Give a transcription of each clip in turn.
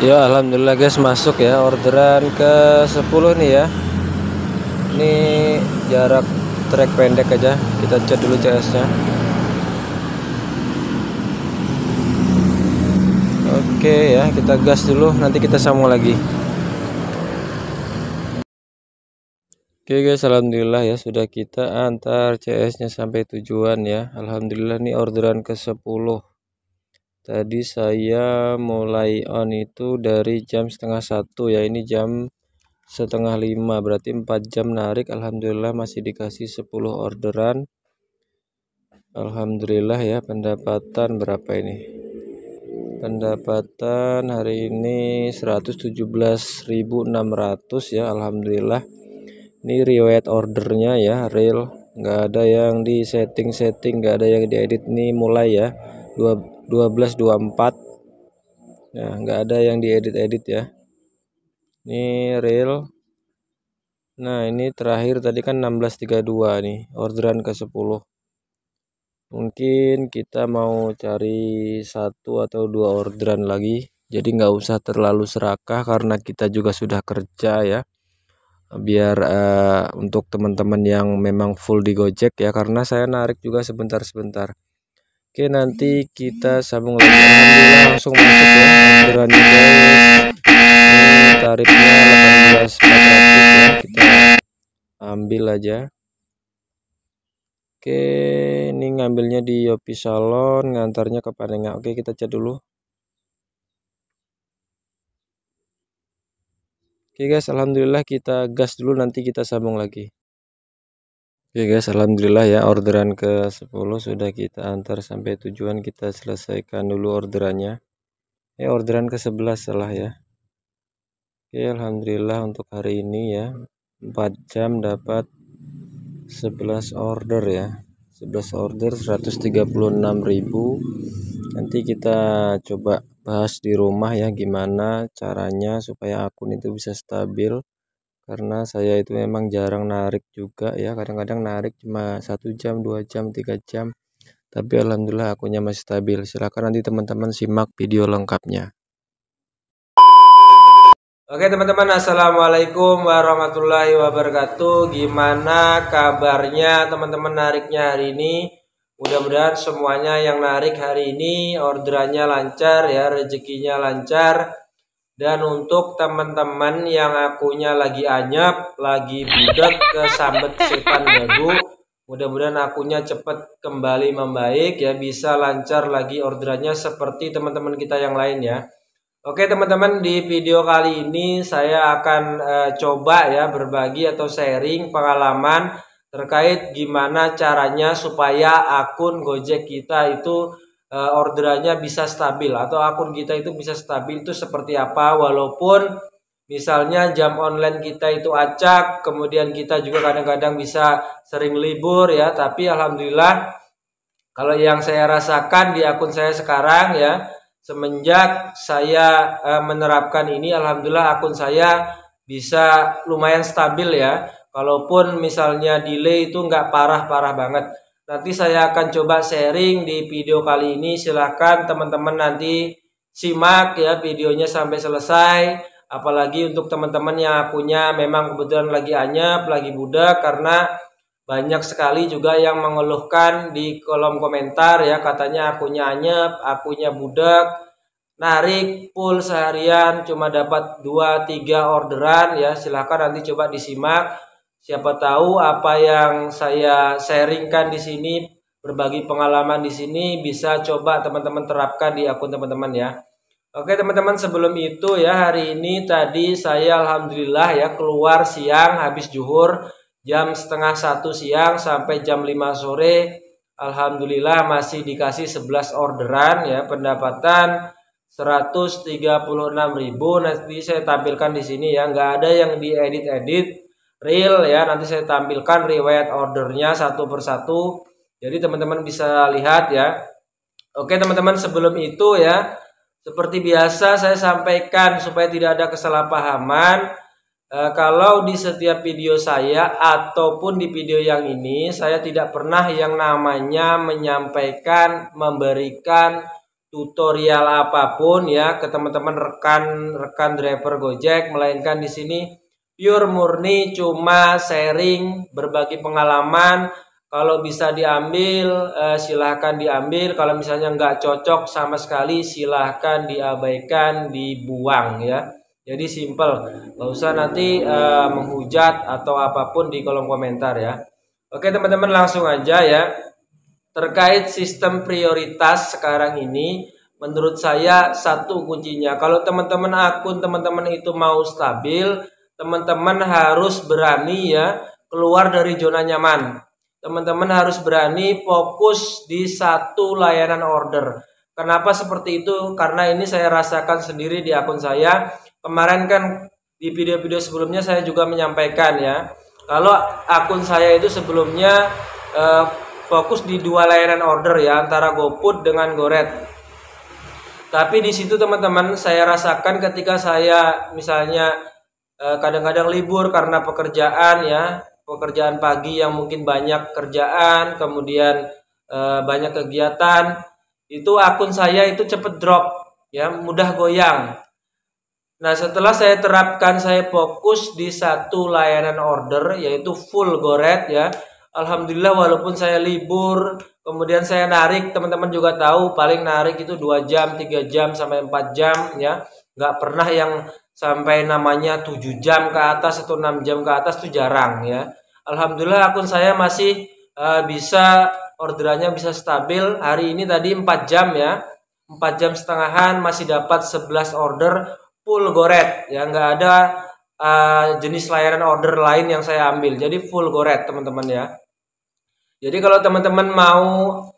Ya, alhamdulillah guys, masuk ya orderan ke 10 nih ya. Ini jarak trek pendek aja. Kita cek dulu CS-nya. Oke ya, kita gas dulu, nanti kita sambung lagi. Oke guys, alhamdulillah ya sudah kita antar CS-nya sampai tujuan ya. Alhamdulillah nih orderan ke 10. Tadi saya mulai on itu dari jam setengah 1 ya. Ini jam setengah 5, berarti 4 jam narik. Alhamdulillah masih dikasih 10 orderan. Alhamdulillah ya. Pendapatan berapa ini? Pendapatan hari ini 117.600 ya. Alhamdulillah. Ini riwayat ordernya ya, real, nggak ada yang di setting, nggak ada yang diedit. Nih mulai ya 12.24 ya, nggak ada yang diedit ya. Ini real. Nah, ini terakhir tadi kan 16.32 nih, orderan ke 10. Mungkin kita mau cari 1 atau 2 orderan lagi. Jadi nggak usah terlalu serakah karena kita juga sudah kerja ya. Biar untuk teman-teman yang memang full di Gojek ya, karena saya narik juga sebentar-sebentar. Oke, nanti kita sambung lagi. Alhamdulillah langsung masuk ya orderannya guys. Ini tarifnya 18.400 ya, kita ambil aja. Oke, ini ngambilnya di Yopi Salon, ngantarnya ke Panenga. Oke, kita cek dulu. Oke guys, alhamdulillah kita gas dulu, nanti kita sambung lagi. Oke guys, alhamdulillah ya orderan ke 10 sudah kita antar sampai tujuan. Kita selesaikan dulu orderannya. Orderan ke 11 salah ya. Oke, alhamdulillah untuk hari ini ya 4 jam dapat 11 order ya. 11 order 136.000. Nanti kita coba bahas di rumah ya, gimana caranya supaya akun itu bisa stabil. Karena saya itu memang jarang narik juga ya, kadang-kadang narik cuma 1 jam, 2 jam, 3 jam. Tapi alhamdulillah akunnya masih stabil. Silahkan nanti teman-teman simak video lengkapnya. Oke teman-teman, assalamualaikum warahmatullahi wabarakatuh. Gimana kabarnya teman-teman nariknya hari ini? Mudah-mudahan semuanya yang narik hari ini orderannya lancar ya, rezekinya lancar. Dan untuk teman-teman yang akunnya lagi anyap, lagi budak kesambet setan gagu, mudah-mudahan akunnya cepat kembali membaik ya, bisa lancar lagi orderannya seperti teman-teman kita yang lain ya. Oke teman-teman, di video kali ini saya akan coba ya berbagi atau sharing pengalaman terkait gimana caranya supaya akun Gojek kita itu orderannya bisa stabil, atau akun kita itu bisa stabil itu seperti apa. Walaupun misalnya jam online kita itu acak, kemudian kita juga kadang-kadang bisa sering libur ya, tapi alhamdulillah kalau yang saya rasakan di akun saya sekarang ya, semenjak saya menerapkan ini, alhamdulillah akun saya bisa lumayan stabil ya. Kalaupun misalnya delay itu nggak parah-parah banget. Nanti saya akan coba sharing di video kali ini. Silahkan teman-teman nanti simak ya videonya sampai selesai. Apalagi untuk teman-teman yang akunnya memang kebetulan lagi anyap, lagi budak, karena banyak sekali juga yang mengeluhkan di kolom komentar ya, katanya akunnya anyep, akunnya budak, narik full seharian cuma dapat 2-3 orderan ya. Silahkan nanti coba disimak. Siapa tahu apa yang saya sharingkan di sini, berbagi pengalaman di sini, bisa coba teman-teman terapkan di akun teman-teman ya. Oke teman-teman, sebelum itu ya, hari ini tadi saya alhamdulillah ya keluar siang habis zuhur, jam setengah 1 siang sampai jam 5 sore. Alhamdulillah masih dikasih 11 orderan ya, pendapatan 136.000. Nanti saya tampilkan di sini ya, nggak ada yang diedit-edit, real ya. Nanti saya tampilkan riwayat ordernya satu persatu, jadi teman-teman bisa lihat ya. Oke teman-teman, sebelum itu ya, seperti biasa saya sampaikan supaya tidak ada kesalahpahaman. Kalau di setiap video saya ataupun di video yang ini, saya tidak pernah yang namanya menyampaikan, memberikan tutorial apapun ya ke teman-teman rekan driver Gojek, melainkan di sini pure murni cuma sharing, berbagi pengalaman. Kalau bisa diambil, silahkan diambil. Kalau misalnya nggak cocok sama sekali, silahkan diabaikan, dibuang ya. Jadi simple, nggak usah nanti menghujat atau apapun di kolom komentar ya. Oke teman-teman, langsung aja ya. Terkait sistem prioritas sekarang ini, menurut saya satu kuncinya. Kalau teman-teman akun teman-teman itu mau stabil, teman-teman harus berani ya keluar dari zona nyaman. Teman-teman harus berani fokus di satu layanan order. Kenapa seperti itu? Karena ini saya rasakan sendiri di akun saya. Kemarin kan di video-video sebelumnya saya juga menyampaikan ya. Kalau akun saya itu sebelumnya fokus di dua layanan order ya, antara GoFood dengan Goret. Tapi di situ teman-teman saya rasakan ketika saya misalnya kadang-kadang libur karena pekerjaan ya, pekerjaan pagi yang mungkin banyak kerjaan, kemudian banyak kegiatan, itu akun saya itu cepet drop ya, mudah goyang. Nah setelah saya terapkan, saya fokus di satu layanan order yaitu full Goret ya, alhamdulillah walaupun saya libur, kemudian saya narik, teman-teman juga tahu paling narik itu 2 jam, 3 jam sampai 4 jam ya, nggak pernah yang sampai namanya 7 jam ke atas atau 6 jam ke atas, itu jarang ya. Alhamdulillah akun saya masih bisa, orderannya bisa stabil. Hari ini tadi 4 jam ya, 4 jam setengahan masih dapat 11 order full Goret ya, nggak ada jenis layanan order lain yang saya ambil, jadi full Goret teman-teman ya. Jadi kalau teman-teman mau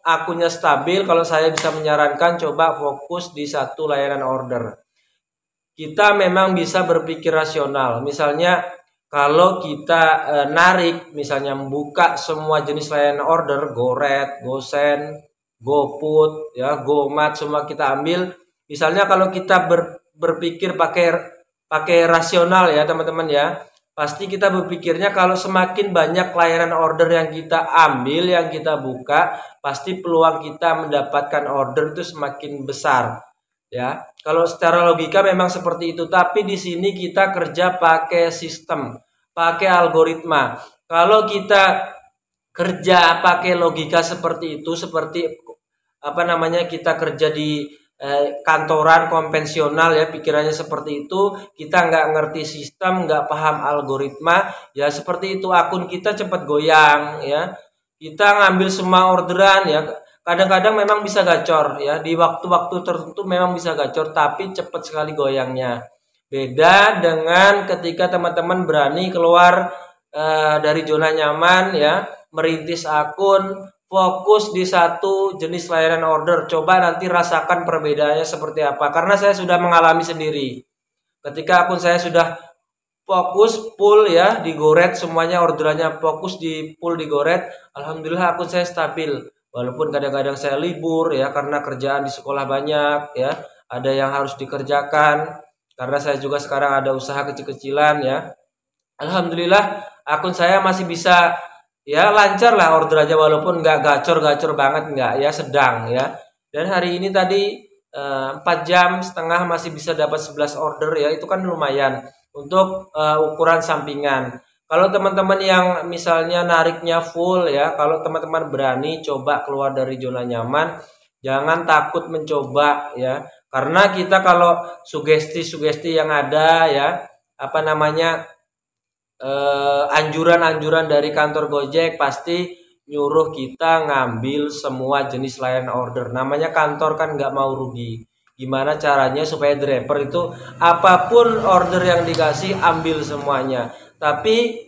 akunnya stabil, kalau saya bisa menyarankan coba fokus di satu layanan order. Kita memang bisa berpikir rasional. Misalnya kalau kita narik, misalnya membuka semua jenis layanan order, Goret, GoSend, GoFood, ya, GoMart, semua kita ambil. Misalnya kalau kita berpikir pakai rasional ya teman-teman ya, pasti kita berpikirnya kalau semakin banyak layanan order yang kita ambil, yang kita buka, pasti peluang kita mendapatkan order itu semakin besar ya. Kalau secara logika memang seperti itu, tapi di sini kita kerja pakai sistem, pakai algoritma. Kalau kita kerja pakai logika seperti itu, seperti apa namanya, kita kerja di kantoran konvensional ya, pikirannya seperti itu, kita nggak ngerti sistem, nggak paham algoritma ya, seperti itu akun kita cepat goyang ya. Kita ngambil semua orderan ya, kadang-kadang memang bisa gacor ya, di waktu-waktu tertentu memang bisa gacor, tapi cepat sekali goyangnya. Beda dengan ketika teman-teman berani keluar dari zona nyaman ya, merintis akun, fokus di satu jenis layanan order. Coba nanti rasakan perbedaannya seperti apa, karena saya sudah mengalami sendiri. Ketika akun saya sudah fokus full ya di Goret, semuanya orderannya fokus di full di Goret, alhamdulillah akun saya stabil. Walaupun kadang-kadang saya libur ya, karena kerjaan di sekolah banyak ya, ada yang harus dikerjakan, karena saya juga sekarang ada usaha kecil-kecilan ya. Alhamdulillah akun saya masih bisa ya, lancar lah order aja, walaupun nggak gacor-gacor banget, nggak ya, sedang ya. Dan hari ini tadi 4 jam setengah masih bisa dapat 11 order ya, itu kan lumayan untuk ukuran sampingan. Kalau teman-teman yang misalnya nariknya full ya, kalau teman-teman berani coba keluar dari zona nyaman, jangan takut mencoba ya, karena kita kalau sugesti-sugesti yang ada ya, apa namanya, anjuran-anjuran dari kantor Gojek pasti nyuruh kita ngambil semua jenis layanan order. Namanya kantor kan nggak mau rugi. Gimana caranya supaya driver itu apapun order yang dikasih ambil semuanya. Tapi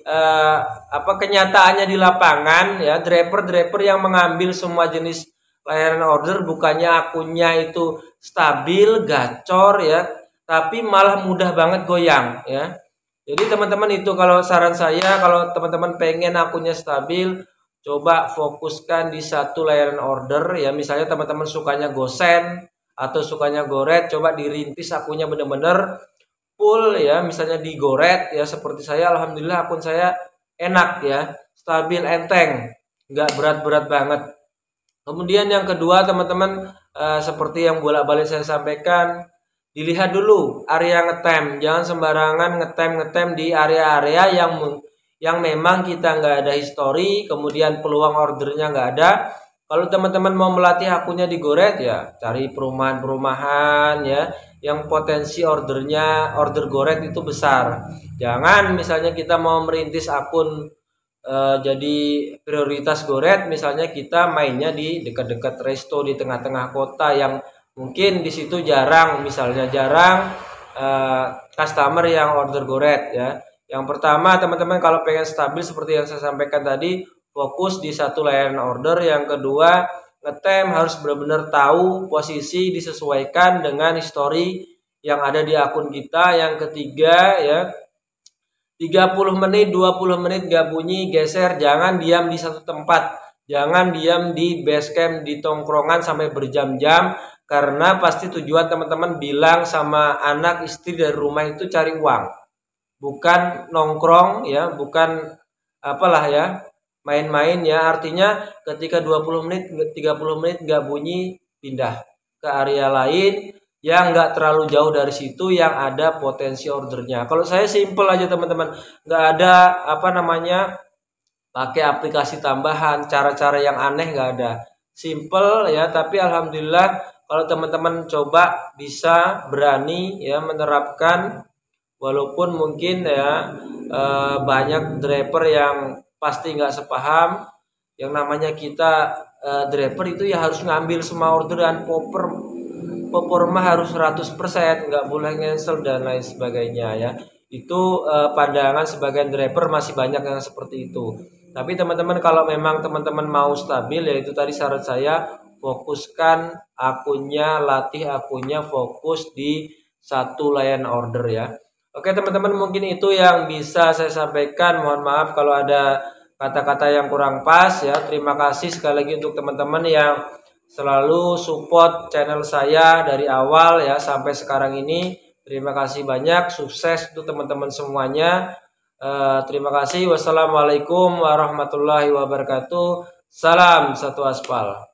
kenyataannya di lapangan ya, driver-driver yang mengambil semua jenis layanan order, bukannya akunnya itu stabil, gacor ya, tapi malah mudah banget goyang ya. Jadi teman-teman, itu kalau saran saya, kalau teman-teman pengen akunnya stabil, coba fokuskan di satu layanan order ya. Misalnya teman-teman sukanya GoSend atau sukanya Goret, coba dirintis akunnya bener-bener full ya. Misalnya di Goret ya, seperti saya, alhamdulillah akun saya enak ya, stabil, enteng, nggak berat-berat banget. Kemudian yang kedua teman-teman, seperti yang bolak-balik saya sampaikan, dilihat dulu area ngetem, jangan sembarangan ngetem di area-area yang memang kita nggak ada histori, kemudian peluang ordernya nggak ada. Kalau teman-teman mau melatih akunnya di Goret, ya cari perumahan-perumahan ya yang potensi order Goret itu besar. Jangan misalnya kita mau merintis akun jadi prioritas Goret, misalnya kita mainnya di dekat-dekat resto di tengah-tengah kota yang mungkin di situ misalnya jarang customer yang order Goret ya. Yang pertama, teman-teman kalau pengen stabil seperti yang saya sampaikan tadi, fokus di satu layanan order. Yang kedua, ngetem harus benar-benar tahu posisi, disesuaikan dengan histori yang ada di akun kita. Yang ketiga ya, 30 menit, 20 menit gak bunyi, geser, jangan diam di satu tempat. Jangan diam di base camp, di tongkrongan sampai berjam-jam, karena pasti tujuan teman-teman bilang sama anak istri dari rumah itu cari uang. Bukan nongkrong ya, bukan apalah ya, main-main ya. Artinya ketika 20 menit, 30 menit gak bunyi, pindah ke area lain yang nggak terlalu jauh dari situ yang ada potensi ordernya. Kalau saya simple aja teman-teman, nggak ada pakai aplikasi tambahan, cara-cara yang aneh nggak ada. Simple ya, tapi alhamdulillah kalau teman-teman coba bisa berani ya menerapkan, walaupun mungkin ya banyak driver yang pasti nggak sepaham. Yang namanya kita driver itu ya harus ngambil semua orderan, performa harus 100%, nggak boleh cancel dan lain sebagainya ya. Itu pandangan sebagian driver, masih banyak yang seperti itu. Tapi teman-teman kalau memang teman-teman mau stabil, ya itu tadi syarat saya, fokuskan akunnya, latih akunnya, fokus di satu layanan order ya. Oke teman-teman, mungkin itu yang bisa saya sampaikan. Mohon maaf kalau ada kata-kata yang kurang pas ya. Terima kasih sekali lagi untuk teman-teman yang selalu support channel saya dari awal ya sampai sekarang ini. Terima kasih banyak, sukses untuk teman-teman semuanya. Terima kasih. Wassalamualaikum warahmatullahi wabarakatuh. Salam satu aspal.